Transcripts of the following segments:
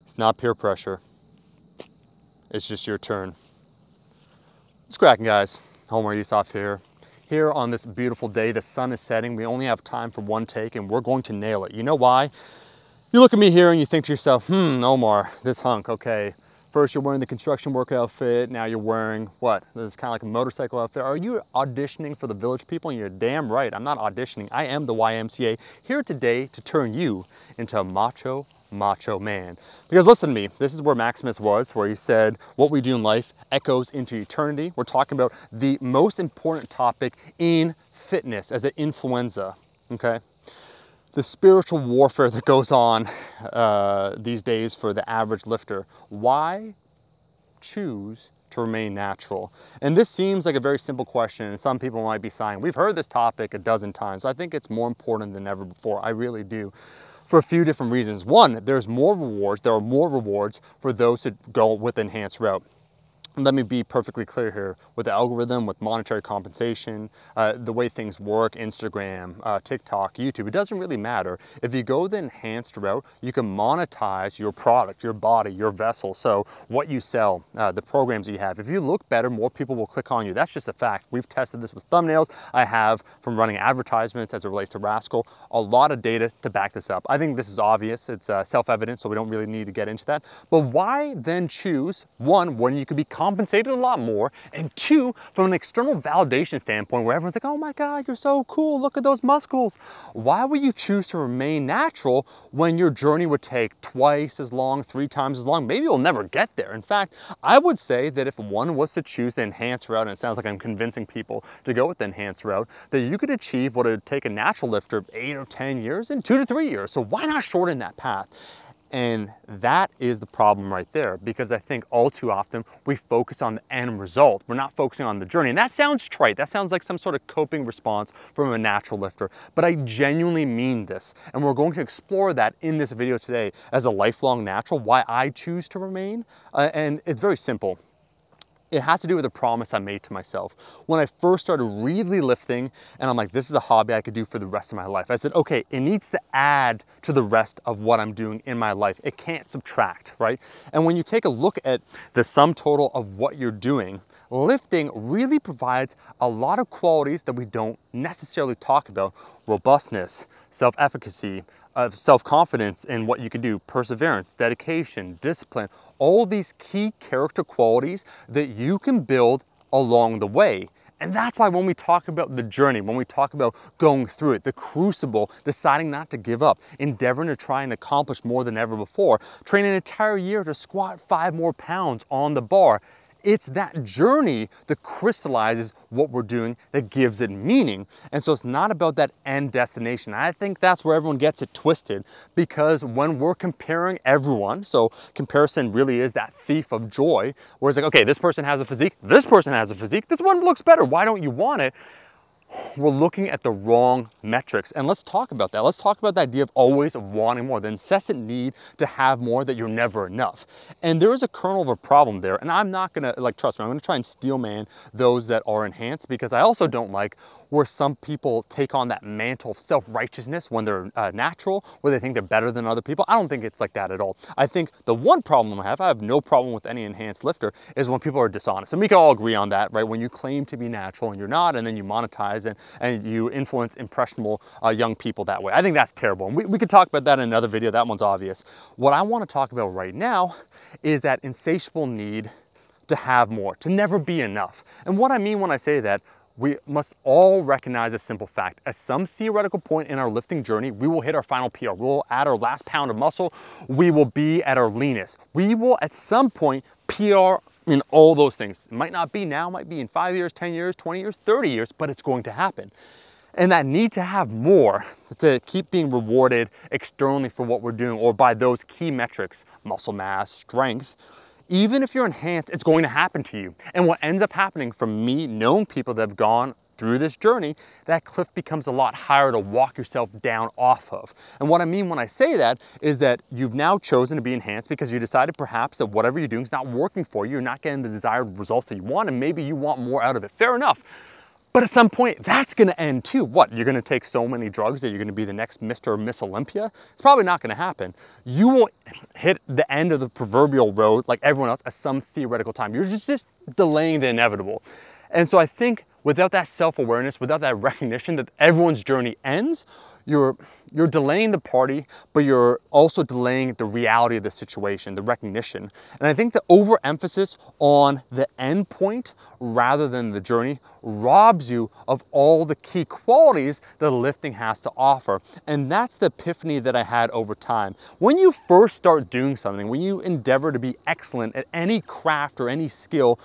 It's not peer pressure. It's just your turn. It's cracking, guys. Homer Yusof here. Here on this beautiful day, the sun is setting. We only have time for one take and we're going to nail it. You know why? You look at me here and you think to yourself, Omar, this hunk, okay. First you're wearing the construction work outfit, now you're wearing what? This is kind of like a motorcycle outfit. Are you auditioning for the Village People? And you're damn right, I'm not auditioning. I am the YMCA, here today to turn you into a macho man. Because listen to me, this is where Maximus was, where he said, what we do in life echoes into eternity. We're talking about the most important topic in fitness as an influenza, okay? The spiritual warfare that goes on these days for the average lifter. Why choose to remain natural? And this seems like a very simple question, and some people might be saying, we've heard this topic a dozen times. So I think it's more important than ever before. I really do. For a few different reasons. One, there are more rewards for those who go with the enhanced route. Let me be perfectly clear here. With the algorithm, with monetary compensation, the way things work, Instagram, TikTok, YouTube, it doesn't really matter. If you go the enhanced route, you can monetize your product, your body, your vessel. So what you sell, the programs you have. If you look better, more people will click on you. That's just a fact. We've tested this with thumbnails. I have from running advertisements as it relates to Rascal, a lot of data to back this up. I think this is obvious. It's self-evident, so we don't really need to get into that. But why then choose, one, when you could be compensated a lot more, and two, from an external validation standpoint where everyone's like, oh my God, you're so cool, look at those muscles. Why would you choose to remain natural when your journey would take twice as long, 3 times as long? Maybe you'll never get there. In fact, I would say that if one was to choose the enhanced route, and it sounds like I'm convincing people to go with the enhanced route, that you could achieve what it would take a natural lifter 8 or 10 years in 2 to 3 years. So why not shorten that path? And that is the problem right there, because I think all too often we focus on the end result. We're not focusing on the journey. And that sounds trite. That sounds like some sort of coping response from a natural lifter. But I genuinely mean this. And we're going to explore that in this video today as a lifelong natural, why I choose to remain. And it's very simple. It has to do with a promise I made to myself. When I first started really lifting, and I'm like, this is a hobby I could do for the rest of my life. I said, okay, it needs to add to the rest of what I'm doing in my life. It can't subtract, right? And when you take a look at the sum total of what you're doing, lifting really provides a lot of qualities that we don't necessarily talk about. Robustness, self-efficacy, self-confidence in what you can do, perseverance, dedication, discipline, all these key character qualities that you can build along the way. And that's why when we talk about the journey, when we talk about going through it, the crucible, deciding not to give up, endeavoring to try and accomplish more than ever before, train an entire year to squat 5 more pounds on the bar, it's that journey that crystallizes what we're doing, that gives it meaning. And so it's not about that end destination. I think that's where everyone gets it twisted, because when we're comparing everyone, so comparison really is that thief of joy, where it's like, okay, this person has a physique, this person has a physique, this one looks better, why don't you want it? We're looking at the wrong metrics. And let's talk about that. Let's talk about the idea of always wanting more, the incessant need to have more, that you're never enough. And there is a kernel of a problem there. And I'm not gonna, trust me, I'm gonna try and steel man those that are enhanced, because I also don't like where some people take on that mantle of self-righteousness when they're natural, where they think they're better than other people. I don't think it's like that at all. I think the one problem I have no problem with any enhanced lifter, is when people are dishonest. And we can all agree on that, right? When you claim to be natural and you're not, and then you monetize and you influence impressionable young people that way. I think that's terrible. And we could talk about that in another video. That one's obvious. What I want to talk about right now is that insatiable need to have more, to never be enough. And what I mean when I say that, we must all recognize a simple fact. At some theoretical point in our lifting journey, we will hit our final PR. We will add our last pound of muscle. We will be at our leanest. We will at some point PR in all those things. It might not be now, it might be in 5 years, 10 years, 20 years, 30 years, but it's going to happen. And that need to have more, to keep being rewarded externally for what we're doing, or by those key metrics, muscle mass, strength, even if you're enhanced, it's going to happen to you. And what ends up happening, from me knowing people that have gone through this journey, that cliff becomes a lot higher to walk yourself down off of. And what I mean when I say that is that you've now chosen to be enhanced because you decided perhaps that whatever you're doing is not working for you, you're not getting the desired results that you want, and maybe you want more out of it. Fair enough. But at some point, that's gonna end too. What, you're gonna take so many drugs that you're gonna be the next Mr. or Miss Olympia? It's probably not gonna happen. You won't hit the end of the proverbial road like everyone else at some theoretical time. You're just delaying the inevitable. And so I think without that self-awareness, without that recognition that everyone's journey ends, you're delaying the party, but you're also delaying the reality of the situation, the recognition. And I think the overemphasis on the end point rather than the journey robs you of all the key qualities that lifting has to offer. And that's the epiphany that I had over time. When you first start doing something, when you endeavor to be excellent at any craft or any skill,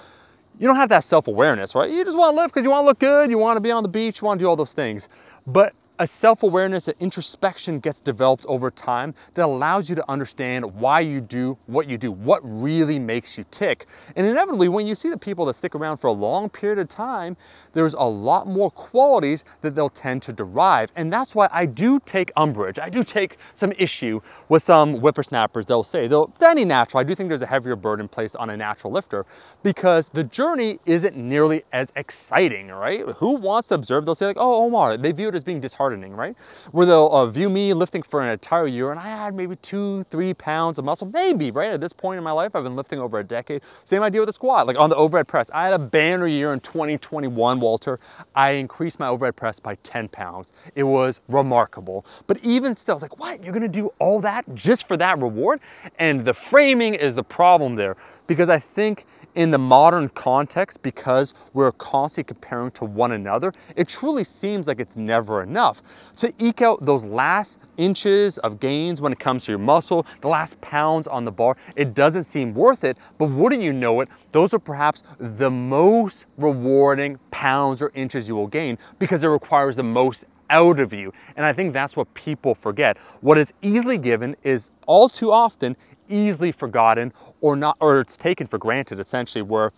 you don't have that self-awareness, right? You just want to lift because you want to look good, you want to be on the beach, you want to do all those things. But a self-awareness, an introspection gets developed over time that allows you to understand why you do, what really makes you tick. And inevitably, when you see the people that stick around for a long period of time, there's a lot more qualities that they'll tend to derive. And that's why I do take umbrage. I do take some issue with some whippersnappers. They'll say, to any natural, I do think there's a heavier burden placed on a natural lifter because the journey isn't nearly as exciting, right? Who wants to observe? They'll say like, oh, Omar, they view it as being disheartening, right? Where they'll view me lifting for an entire year and I had maybe 2-3 pounds of muscle, maybe, right? At this point in my life, I've been lifting over a decade. Same idea with the squat, like on the overhead press. I had a banner year in 2021, Walter. I increased my overhead press by 10 pounds. It was remarkable. But even still, I was like, what? You're gonna do all that just for that reward? And the framing is the problem there because I think in the modern context, because we're constantly comparing to one another, it truly seems like it's never enough. To eke out those last inches of gains when it comes to your muscle, the last pounds on the bar, it doesn't seem worth it, but wouldn't you know it, those are perhaps the most rewarding pounds or inches you will gain because it requires the most out of you. And I think that's what people forget. What is easily given is all too often easily forgotten or not, or it's taken for granted essentially, where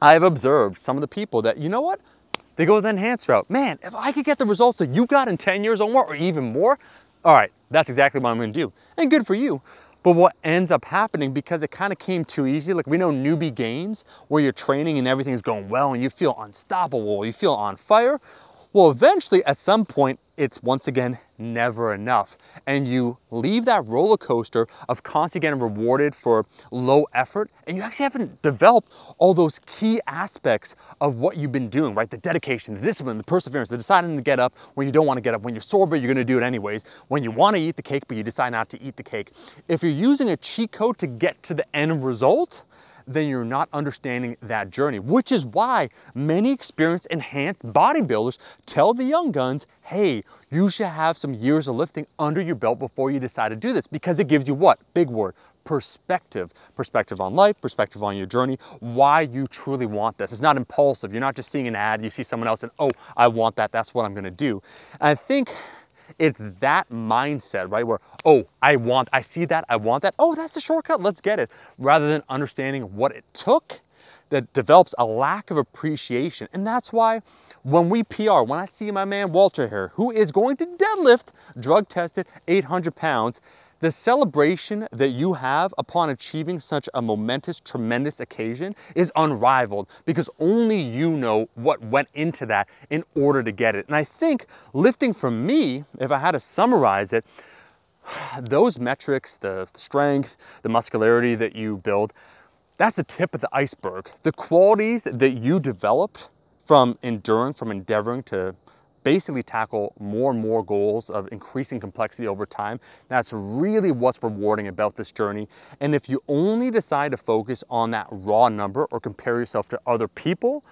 I've observed some of the people that, you know what? They go the enhanced route. Man, if I could get the results that you got in 10 years or more, or even more, all right, that's exactly what I'm gonna do. And good for you. But what ends up happening, because it kind of came too easy, like we know newbie gains, where you're training and everything's going well and you feel unstoppable, you feel on fire. Well, eventually at some point, it's once again never enough. And you leave that roller coaster of constantly getting rewarded for low effort, and you actually haven't developed all those key aspects of what you've been doing, right? The dedication, the discipline, the perseverance, the deciding to get up when you don't want to get up. When you're sore, but you're gonna do it anyways. When you want to eat the cake, but you decide not to eat the cake. If you're using a cheat code to get to the end result, then you're not understanding that journey, which is why many experienced enhanced bodybuilders tell the young guns, hey, you should have some years of lifting under your belt before you decide to do this, because it gives you what? Big word, perspective. Perspective on life, perspective on your journey, why you truly want this. It's not impulsive. You're not just seeing an ad, you see someone else and, oh, I want that, that's what I'm gonna do. And I think it's that mindset, right? Where, oh, I see that, I want that. Oh, that's the shortcut, let's get it. Rather than understanding what it took, that develops a lack of appreciation. And that's why when we PR, when I see my man Walter here, who is going to deadlift, drug tested, 800 pounds, the celebration that you have upon achieving such a momentous, tremendous occasion is unrivaled, because only you know what went into that in order to get it. And I think lifting for me, if I had to summarize it, those metrics, the strength, the muscularity that you build, that's the tip of the iceberg. The qualities that you developed from endeavoring to basically tackle more and more goals of increasing complexity over time, that's really what's rewarding about this journey. And if you only decide to focus on that raw number or compare yourself to other people,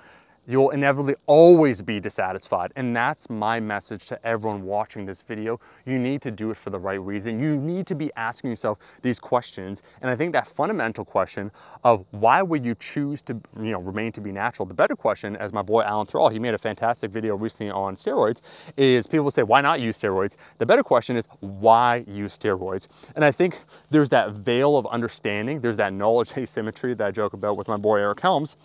you'll inevitably always be dissatisfied. And that's my message to everyone watching this video. You need to do it for the right reason. You need to be asking yourself these questions. And I think that fundamental question of why would you choose to remain to be natural? The better question, as my boy Alan Thrall, he made a fantastic video recently on steroids, is people say, why not use steroids? The better question is, why use steroids? And I think there's that veil of understanding, there's that knowledge asymmetry that I joke about with my boy Eric Helms,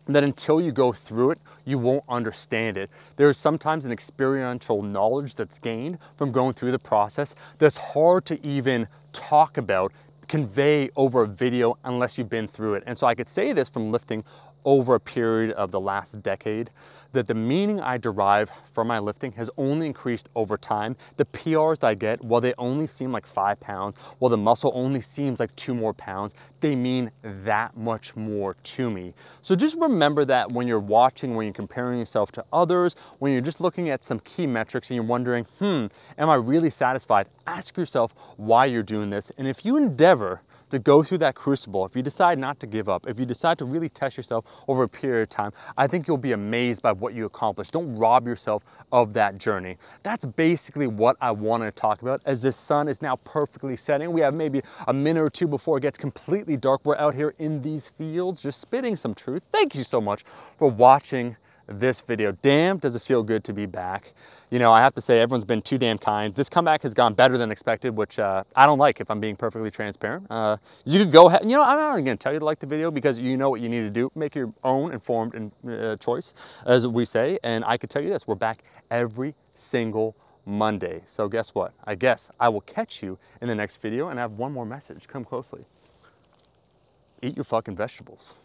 that until you go through it, you won't understand it. There's sometimes an experiential knowledge that's gained from going through the process that's hard to even talk about, convey over a video unless you've been through it. And so I could say this from lifting over a period of the last decade that the meaning I derive from my lifting has only increased over time. The PRs that I get, while they only seem like 5 pounds, while the muscle only seems like 2 more pounds, they mean that much more to me. So just remember that when you're watching, when you're comparing yourself to others, when you're just looking at some key metrics and you're wondering, am I really satisfied? Ask yourself why you're doing this. And if you endeavor to go through that crucible, if you decide not to give up, if you decide to really test yourself over a period of time, I think you'll be amazed by what you accomplish. Don't rob yourself of that journey. That's basically what I want to talk about as this sun is now perfectly setting. We have maybe a minute or two before it gets completely dark. We're out here in these fields just spitting some truth. Thank you so much for watching this video. Damn, does it feel good to be back. You know, I have to say everyone's been too damn kind. This comeback has gone better than expected, which I don't like, if I'm being perfectly transparent. You could go ahead, you know, I'm not even gonna tell you to like the video because you know what you need to do. Make your own informed choice, as we say. And I could tell you this, we're back every single Monday. So guess what? I guess I will catch you in the next video, and I have one more message. Come closely. Eat your fucking vegetables.